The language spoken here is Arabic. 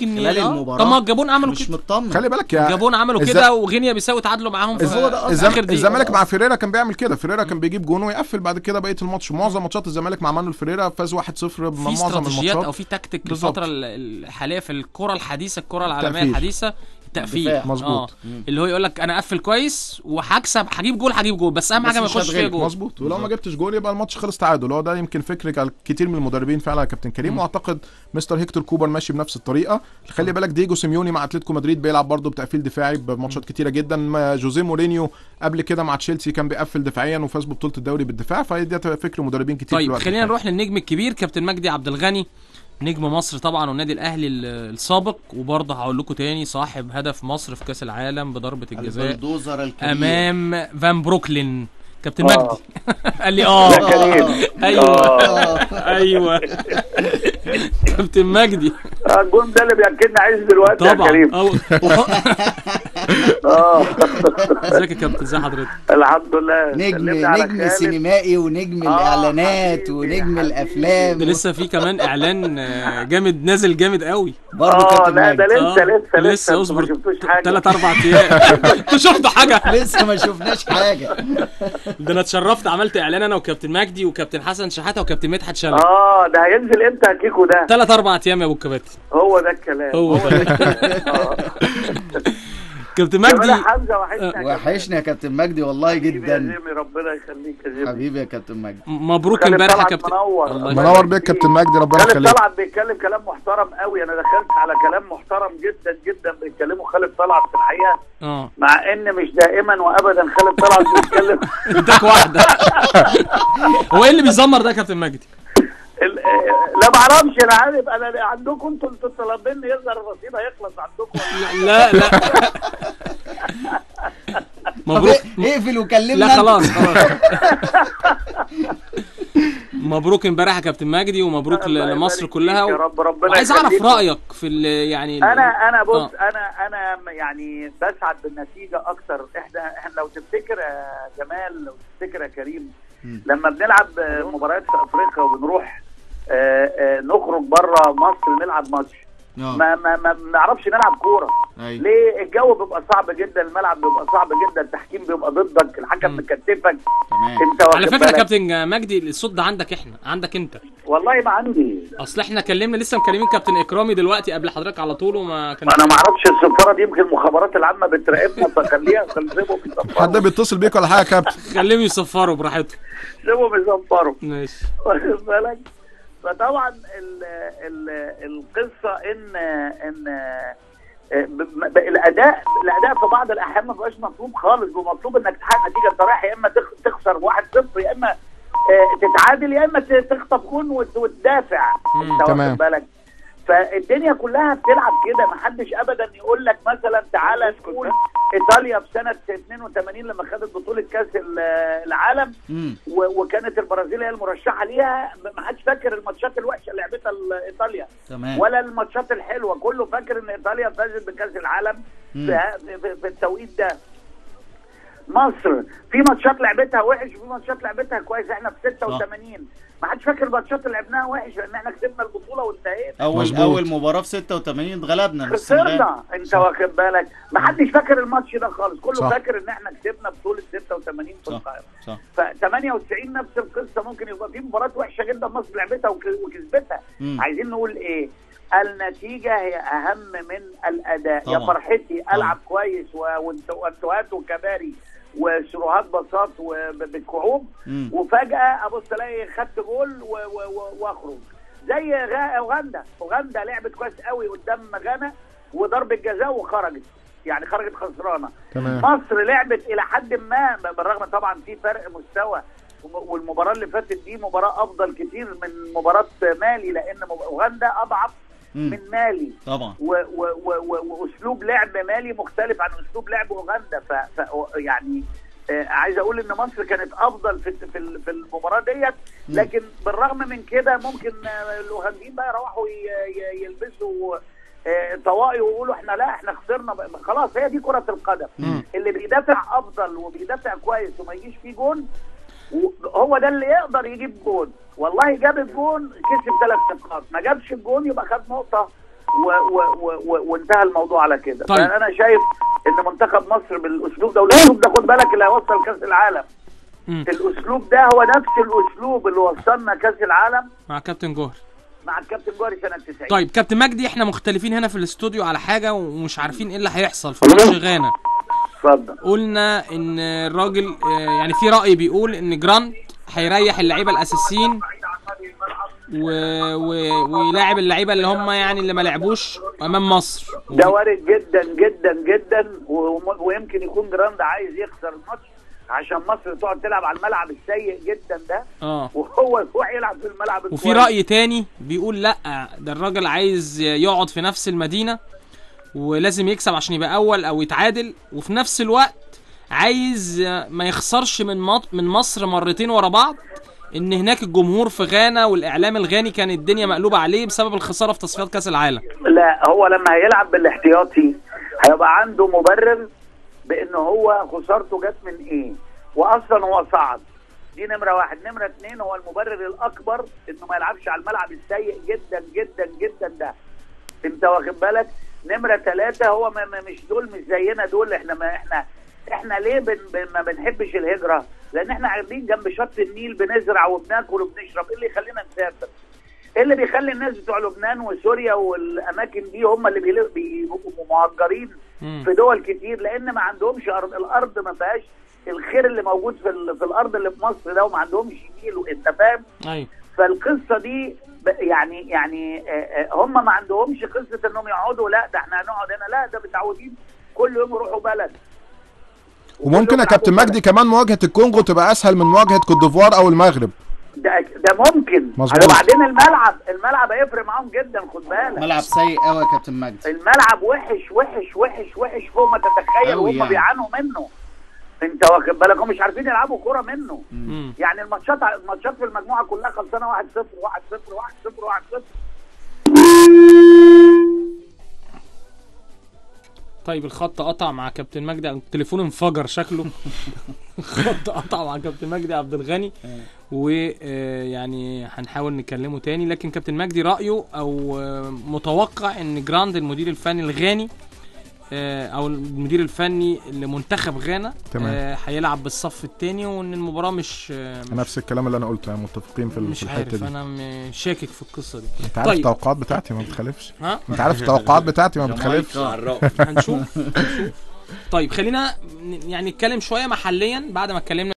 ممكن خلال المباراه. طب ما الجابون عملوا مش كده، مطمن. خلي بالك يا الجابون عملوا كده وغينيا بيساوي تعادلوا معاهم في اخر دقيقه. الزمالك مع فيريرا كان بيعمل كده، فيريرا كان بيجيب جون ويقفل بعد كده بقيه الماتش. معظم ماتشات الزمالك مع مانويل فيريرا فاز 1-0 بمعظم الماتشات. او في تكتيك الفتره الحاليه في الكره الحديثه، الكره العالميه الحديثه، التقفيل مظبوط. اللي هو يقول لك انا اقفل كويس وهكسب، هجيب جول بس اهم حاجه ما يخش فيها جول. مظبوط. ولو ما جبتش جول يبقى الماتش خلص تعادل. هو ده يمكن فكر كتير من المدربين فعلا يا كابتن كريم، واعتقد مستر هيكتور كوبر ماشي بنفس الطريقه. خلي بالك دييجو سيميوني مع اتلتيكو مدريد بيلعب برضه بتقفيل دفاعي بماتشات كتيره جدا. جوزيه مورينيو قبل كده مع تشيلسي كان بيقفل دفاعيا وفاز ببطوله الدوري بالدفاع. فدي فكر مدربين كتير. طيب خلينا نروح للنجم الكبير كابتن مجدي عبد الغني، نجم مصر طبعا والنادي الاهلي السابق، وبرضه هقول لكم تاني صاحب هدف مصر في كاس العالم بضربه الجزاء امام فان بروكلين. كابتن مجدي قال لي ايوه كابتن مجدي الجون ده اللي بياكلنا عايز دلوقتي يا كريم. ازيك يا كابتن؟ ازي حضرتك؟ الحمد لله. نجم سينمائي ونجم الاعلانات ونجم الافلام. ده لسه في كمان اعلان جامد نازل جامد قوي برضه كابتن لا ده لسه اصبر ما شفتوش حاجه 3-4 ايام. انتوا شفتوا حاجه؟ لسه ما شفناش حاجه. ده انا اتشرفت، عملت اعلان انا وكابتن مجدي وكابتن حسن شحاته وكابتن مدحت شلبي. ده هينزل امتى يا كيكو ده؟ 3-4 ايام يا ابو الكباتن. هو ده الكلام. كابتن مجدي وحشنا يا كابتن مجدي والله جدا. ربنا يخليك يا زيمي. حبيبي يا كابتن مجدي. مبروك امبارح يا كابتن. منور بيك كابتن مجدي، ربنا يخليك. خالد طلعت بيتكلم كلام محترم قوي. انا دخلت على كلام محترم جدا جدا بيتكلمه خالد طلعت في الحقيقه. مع ان مش دائما وابدا خالد طلعت بيتكلم. اداك واحده. هو ايه اللي بيزمر ده يا كابتن مجدي؟ لا ما اعرفش. انا عارف انا عندكم انتوا طالبين يظهر الرصيد هيخلص عندكم. لا مبروك. اقفل وكلمنا. لا خلاص مبروك امبارح يا كابتن مجدي، ومبروك لمصر كلها. وعايز اعرف رايك في يعني انا بص انا يعني بسعد بالنتيجه اكتر. احنا لو تفتكر يا جمال، لو تفتكر يا كريم، لما بنلعب مباريات في افريقيا وبنروح نخرج بره مصر نلعب ماتش، ما بنعرفش نلعب كوره. ليه؟ الجو بيبقى صعب جدا، الملعب بيبقى صعب جدا، التحكيم بيبقى ضدك، الحكم مكتفك. انت على فكره يا كابتن مجدي الصوت ده عندك عندك انت. والله ما عندي. اصل احنا لسه مكلمين كابتن اكرامي دلوقتي قبل حضرتك على طول وما كان. انا ما اعرفش السفاره دي، يمكن المخابرات العامه بتراقبنا فخليها حد بيتصل بيك ولا حاجه يا كابتن؟ خليهم يصفروا براحتهم. سيبهم يصفروا. ماشي. واخد بالك؟ فطبعا القصه ان الاداء في بعض الاحيان ما بقاش مطلوب خالص، ومطلوب انك تحقق نتيجه. انت رايح يا اما تخسر 1-0 يا اما تتعادل يا اما تخطف جون وتدافع. انت واخد بالك؟ فالدنيا كلها بتلعب كده. ما حدش ابدا يقول لك مثلا تعالى نقول ايطاليا في سنه 82 لما خدت بطوله كاس العالم وكانت البرازيل هي المرشحه ليها، ما حدش فاكر الماتشات الوحشه اللي لعبتها ايطاليا ولا الماتشات الحلوه. كله فاكر ان ايطاليا فازت بكاس العالم في التوقيت ده. مصر في ماتشات لعبتها وحش وفي ماتشات لعبتها كويس. احنا في 86 ما حدش فاكر الماتشات اللي لعبناها وحش لان احنا كسبنا البطوله وانتهينا. اول مباراه في 86 اتغلبنا خسرنا. انت واخد بالك؟ ما حدش فاكر الماتش ده خالص. كله فاكر ان احنا كسبنا بطوله 86 في القاهره. ف 98 نفس القصه. ممكن يبقى في مباراه وحشه جدا مصر لعبتها وكسبتها. عايزين نقول ايه؟ النتيجه هي اهم من الاداء. يا فرحتي العب كويس وانتوهات وكباري وسروهات بساط وبالكعوب وفجأة ابص الاقي خدت جول واخرج. زي اوغندا لعبت كويس قوي قدام غانا وضربة جزاء وخرجت، يعني خرجت خسرانة. مصر لعبت الى حد ما، بالرغم طبعا في فرق مستوى، والمباراة اللي فاتت دي مباراة افضل كتير من مباراة مالي لان اوغندا اضعف من مالي طبعا، واسلوب لعب مالي مختلف عن اسلوب لعب اوغندا. يعني عايز اقول ان مصر كانت افضل في المباراه ديت، لكن بالرغم من كده ممكن الاوغنديين بقى يروحوا يلبسوا طواقي ويقولوا احنا خسرنا. خلاص هي دي كره القدم. اللي بيدافع افضل وبيدافع كويس وما يجيش فيه جون هو ده اللي يقدر يجيب جون. والله جاب الجون كسب 3 نقاط، ما جابش الجون يبقى خد نقطه وانتهى الموضوع على كده. طيب. فانا شايف ان منتخب مصر بالاسلوب ده، والاسلوب ده خد بالك اللي هيوصل كاس العالم. الاسلوب ده هو نفس الاسلوب اللي وصلنا كاس العالم مع كابتن جوهري، مع الكابتن جوهري سنه 90. طيب كابتن مجدي، احنا مختلفين هنا في الاستوديو على حاجه ومش عارفين ايه اللي هيحصل في ماتش غانا. اتفضل. قلنا ان الراجل يعني في راي بيقول ان جراند هيريح اللعيبه الاساسيين ويلاعب اللعيبه اللي هم يعني اللي ما لعبوش امام مصر. ده وارد جدا جدا جدا، ويمكن يكون جراند عايز يخسر الماتش عشان مصر تقعد تلعب على الملعب السيء جدا ده، وهو يروح يلعب في الملعب الكويس. وفي راي تاني بيقول لا، ده الراجل عايز يقعد في نفس المدينه ولازم يكسب عشان يبقى اول او يتعادل، وفي نفس الوقت عايز ما يخسرش من مصر مرتين ورا بعض، ان هناك الجمهور في غانا والاعلام الغاني كان الدنيا مقلوبه عليه بسبب الخساره في تصفيات كاس العالم. لا، هو لما هيلعب بالاحتياطي هيبقى عنده مبرر بان هو خسارته جت من ايه، واصلا هو صعد. دي نمره واحد. نمره اتنين، هو المبرر الاكبر انه ما يلعبش على الملعب السيء جدا جدا جدا ده، انت واخد بالك. نمره ثلاثه، هو مش دول مش زينا دول. احنا ليه ما بنحبش الهجره؟ لان احنا قاعدين جنب شط النيل بنزرع وبناكل وبنشرب. ايه اللي يخلينا نسافر؟ ايه اللي بيخلي الناس بتوع لبنان وسوريا والاماكن دي هم اللي بيبقوا مهجرين في دول كتير؟ لان ما عندهمش ارض، الارض ما فيهاش الخير اللي موجود في الارض اللي في مصر ده، وما عندهمش نيل، انت فاهم؟ ايوه. فالقصه دي يعني هم ما عندهمش قصه انهم يقعدوا، لا ده احنا هنقعد هنا، لا ده متعودين كل يوم يروحوا بلد. وممكن يا كابتن مجدي كمان مواجهه الكونغو تبقى اسهل من مواجهه كوت ديفوار او المغرب. ده ممكن. وبعدين الملعب هيفرق معاهم جدا، خد بالك. ملعب سيء قوي يا كابتن مجدي. الملعب وحش وحش وحش وحش فوق ما تتخيل، وهم يعني بيعانوا منه، انت واخد بالك. هم مش عارفين يلعبوا كوره منه. يعني الماتشات في المجموعه كلها خلصانه 1-0 1-0 1-0 1-0. طيب الخط قطع مع كابتن مجدي، التليفون انفجر شكله. الخط قطع مع كابتن مجدي عبد الغني، ويعني هنحاول نكلمه تاني. لكن كابتن مجدي رأيه او متوقع ان جراند المدير الفني الغاني او المدير الفني لمنتخب غانا هيلعب بالصف الثاني، وان المباراه مش نفس الكلام اللي انا قلته، متفقين في الحته دي. انا شاكك في القصه دي. انت عارف التوقعات بتاعتي ما بتخالفش. انت عارف التوقعات بتاعتي ما بتخالفش. هنشوف. طيب خلينا يعني نتكلم شويه محليا بعد ما اتكلمنا